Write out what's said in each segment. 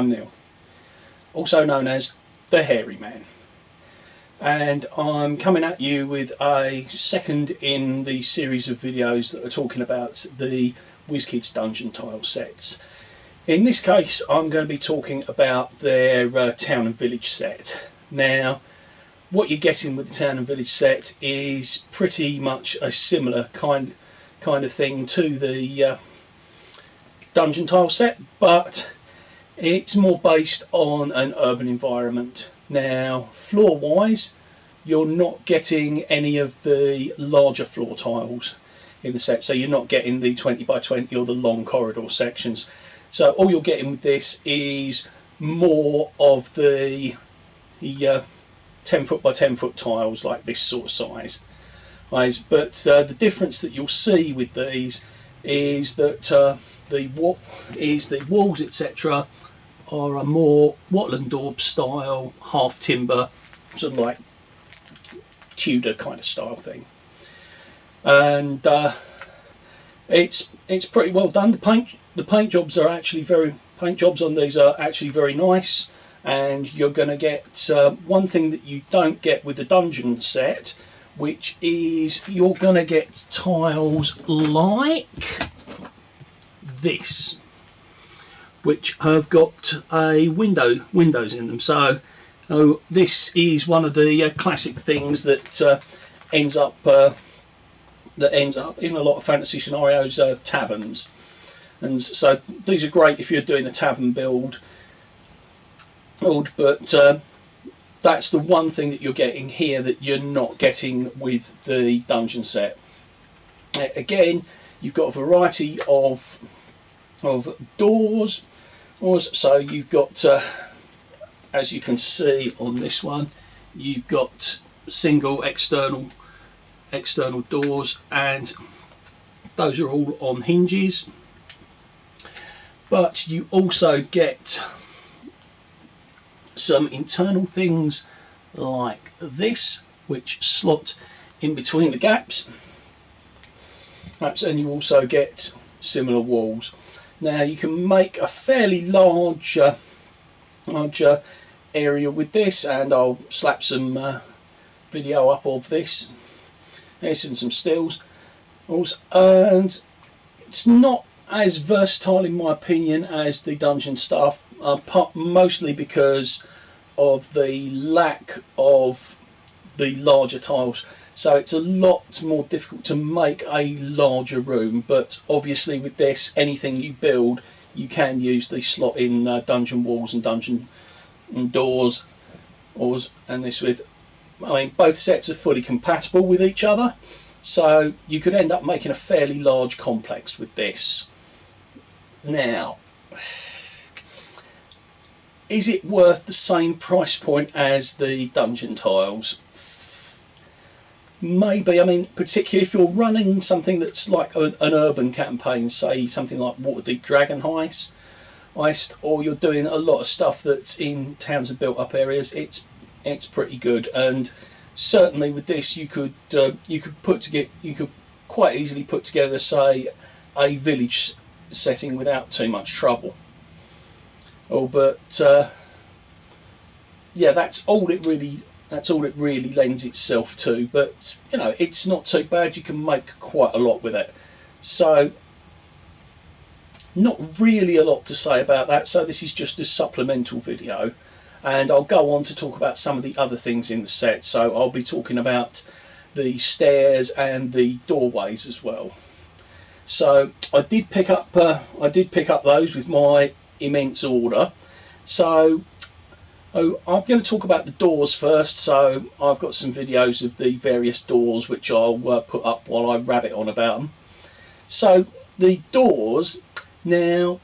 I'm Neil, also known as the Hairy Man, and I'm coming at you with a second in the series of videos that are talking about the WizKids Dungeon Tile sets. In this case I'm going to be talking about their Town and Village set. Now, what you're getting with the Town and Village set is pretty much a similar kind of thing to the Dungeon Tile set, but it's more based on an urban environment. Now, floor wise, you're not getting any of the larger floor tiles in the set, so you're not getting the 20 by 20 or the long corridor sections. So all you're getting with this is more of the 10 foot by 10 foot tiles, like this sort of size. But the difference that you'll see with these is that the walls, etc., are a more Watland Daub style, half timber, sort of like Tudor kind of style thing, and it's pretty well done. The paint jobs on these are actually very nice, and you're going to get one thing that you don't get with the dungeon set, which is you're going to get tiles like this, which have got a windows in them. So this is one of the classic things that ends up in a lot of fantasy scenarios, taverns. And so these are great if you're doing a tavern build, but that's the one thing that you're getting here that you're not getting with the dungeon set. Again, you've got a variety of doors. So you've got, as you can see on this one, you've got single external doors, and those are all on hinges. But you also get some internal things like this, which slot in between the gaps, and you also get similar walls. Now you can make a fairly large area with this, and I'll slap some video up of this. There's some stills, and it's not as versatile in my opinion as the dungeon stuff, mostly because of the lack of the larger tiles. So it's a lot more difficult to make a larger room, but obviously with this, anything you build, you can use the slot in dungeon walls and dungeon doors, and this with, I mean, both sets are fully compatible with each other, so you could end up making a fairly large complex with this. Now, is it worth the same price point as the dungeon tiles? Maybe. I mean, particularly if you're running something that's like an urban campaign, say something like Waterdeep Dragon Heist, or you're doing a lot of stuff that's in towns and built up areas, it's pretty good. And certainly with this, you could quite easily put together, say, a village setting without too much trouble. But yeah, that's all it really lends itself to. But you know, it's not too bad. You can make quite a lot with it. So not really a lot to say about that. So this is just a supplemental video, and I'll go on to talk about some of the other things in the set. So I'll be talking about the stairs and the doorways as well. So I did pick up those with my immense order. So I'm going to talk about the doors first. So I've got some videos of the various doors which I'll put up while I rabbit on about them. So the doors, now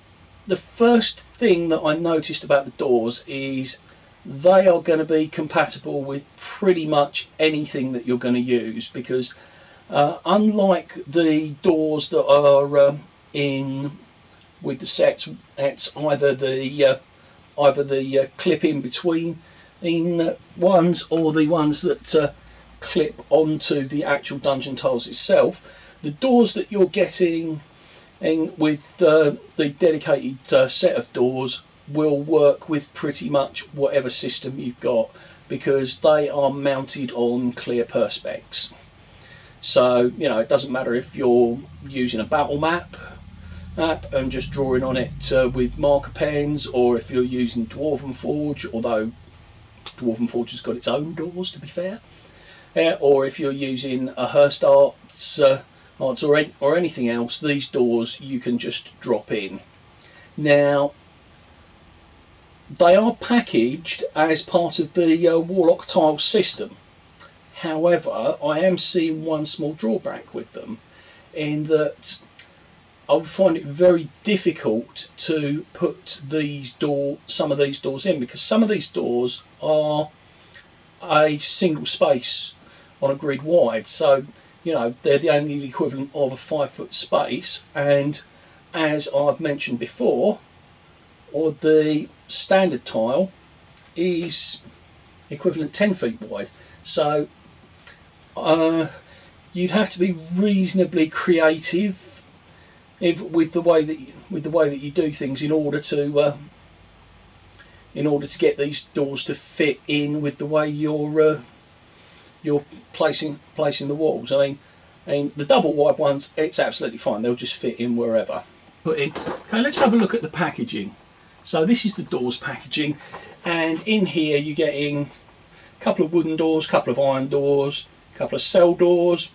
the first thing that I noticed about the doors is they are going to be compatible with pretty much anything that you're going to use, because unlike the doors that are in with the sets, it's either the clip in between ones, or the ones that clip onto the actual dungeon tiles itself. The doors that you're getting in with the dedicated set of doors will work with pretty much whatever system you've got, because they are mounted on clear perspex. So, you know, it doesn't matter if you're using a battle map and just drawing on it with marker pens, or if you're using Dwarven Forge, although Dwarven Forge has got its own doors, to be fair, or if you're using a Hearst Arts or anything else, these doors you can just drop in. Now, they are packaged as part of the Warlock tile system. However, I am seeing one small drawback with them, in that I would find it very difficult to put some of these doors in, because some of these doors are a single space on a grid wide. So, you know, they're the only equivalent of a 5-foot space, and as I've mentioned before, or the standard tile is equivalent 10 feet wide. So you'd have to be reasonably creative with the way that you do things in order to get these doors to fit in with the way you're placing the walls. I mean the double wide ones, it's absolutely fine, they'll just fit in wherever. Okay, let's have a look at the packaging. So this is the doors packaging, and in here you're getting a couple of wooden doors, a couple of iron doors, a couple of cell doors,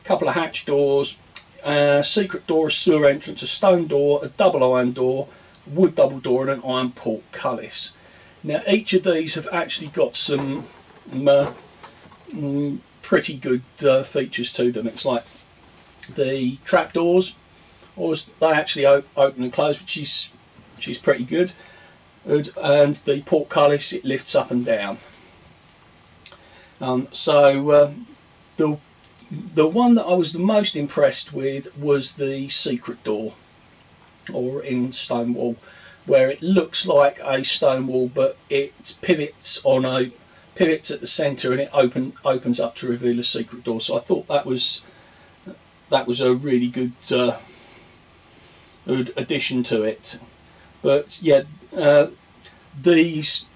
a couple of hatch doors, a secret door, a sewer entrance, a stone door, a double iron door, wood double door, and an iron portcullis. Now each of these have actually got some pretty good features to them. It's like the trapdoors, or they actually open and close, which is pretty good, and the portcullis, it lifts up and down. So the one that I was the most impressed with was the secret door, or in stone wall, where it looks like a stone wall, but it pivots at the centre, and it opens up to reveal a secret door. So I thought that was a really good addition to it. But yeah, these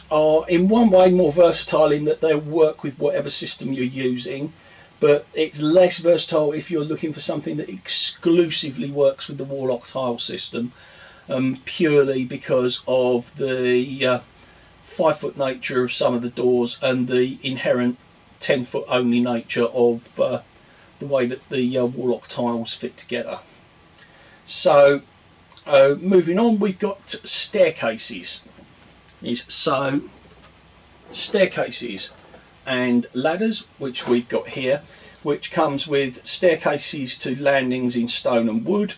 are in one way more versatile in that they'll work with whatever system you're using, but it's less versatile if you're looking for something that exclusively works with the Warlock tile system, purely because of the 5-foot nature of some of the doors and the inherent 10-foot only nature of the way that the Warlock tiles fit together. So moving on, we've got staircases. So staircases and ladders, which we've got here, which comes with staircases to landings in stone and wood,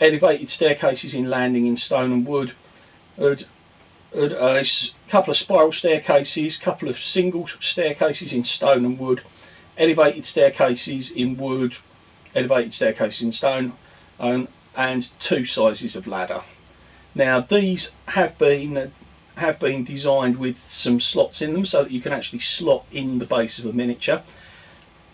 elevated staircases in landing in stone and wood, a couple of spiral staircases, couple of single staircases in stone and wood, elevated staircases in wood, elevated staircases in stone, and 2 sizes of ladder. Now these have been designed with some slots in them so that you can actually slot in the base of a miniature.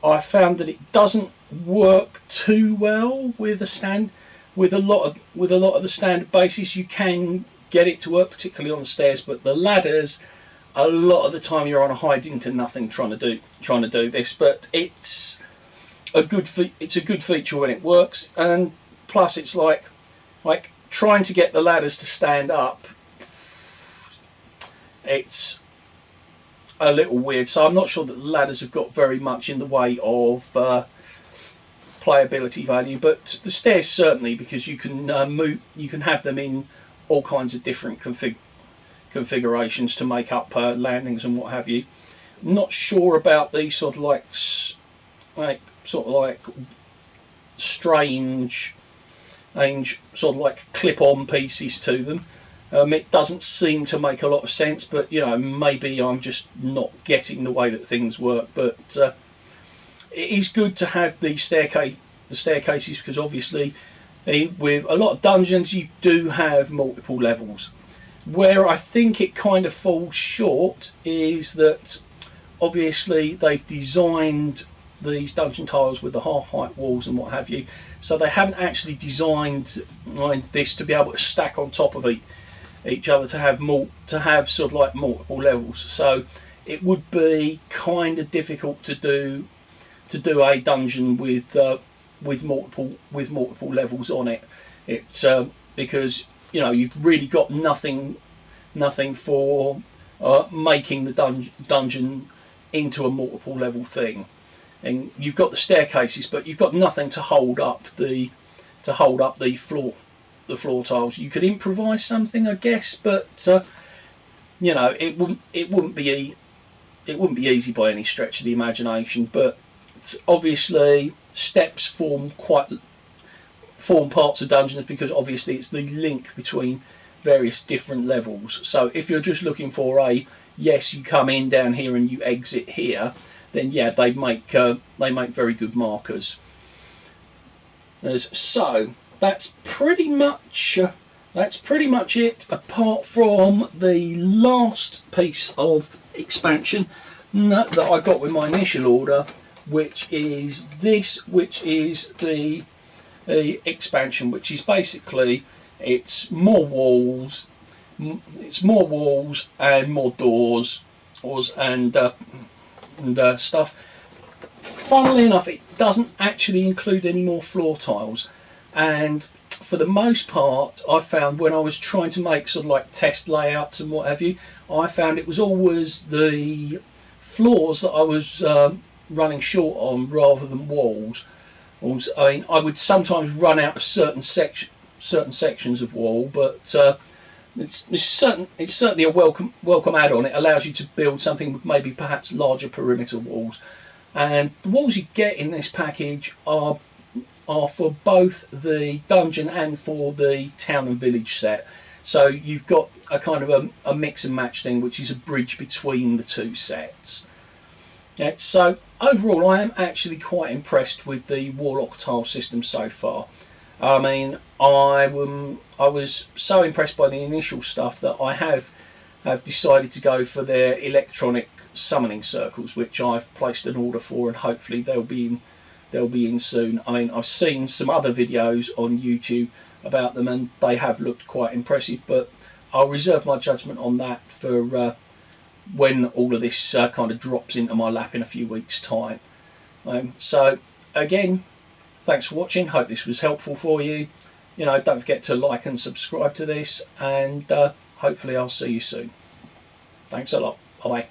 I found that it doesn't work too well with a lot of the standard bases. You can get it to work, particularly on the stairs, but the ladders, a lot of the time you're on a hide into nothing trying to do this. But it's a good feature when it works, and plus it's like trying to get the ladders to stand up, it's a little weird. So I'm not sure that the ladders have got very much in the way of playability value, but the stairs certainly, because you can have them in all kinds of different configurations to make up landings and what have you. I'm not sure about these sort of like strange sort of like clip-on pieces to them. It doesn't seem to make a lot of sense, but you know, maybe I'm just not getting the way that things work. But it is good to have the staircases, because obviously with a lot of dungeons you do have multiple levels. Where I think it kind of falls short is that obviously they've designed these dungeon tiles with the half-height walls and what have you, so they haven't actually designed this to be able to stack on top of each other to have sort of like multiple levels. So it would be kind of difficult to do a dungeon with multiple levels on it. It's because you've really got nothing for making the dungeon into a multiple level thing, and you've got the staircases, but you've got nothing to hold up the floor tiles. You could improvise something, I guess, but it wouldn't be easy by any stretch of the imagination. But obviously, steps form parts of dungeons, because obviously it's the link between various different levels. So if you're just looking for yes, you come in down here and you exit here, then yeah, they make very good markers. So that's pretty much it, apart from the last piece of expansion that I got with my initial order, which is the expansion, which is basically it's more walls and more doors and stuff. Funnily enough, it doesn't actually include any more floor tiles, and for the most part, I found when I was trying to make sort of like test layouts and what have you, I found it was always the floors that I was running short on rather than walls. I mean, I would sometimes run out of certain sections of wall, but it's certainly a welcome add-on. It allows you to build something with maybe perhaps larger perimeter walls, and the walls you get in this package are for both the dungeon and for the town and village set. So you've got a kind of a mix and match thing, which is a bridge between the two sets. Yeah, so overall, I am actually quite impressed with the Warlock tile system so far. I mean, I was so impressed by the initial stuff that I have decided to go for their electronic summoning circles, which I've placed an order for, and hopefully they'll be in soon. I mean, I've seen some other videos on YouTube about them, and they have looked quite impressive, but I'll reserve my judgment on that for when all of this kind of drops into my lap in a few weeks' time. So again, thanks for watching. Hope this was helpful for you. Don't forget to like and subscribe to this, and hopefully I'll see you soon. Thanks a lot. Bye bye.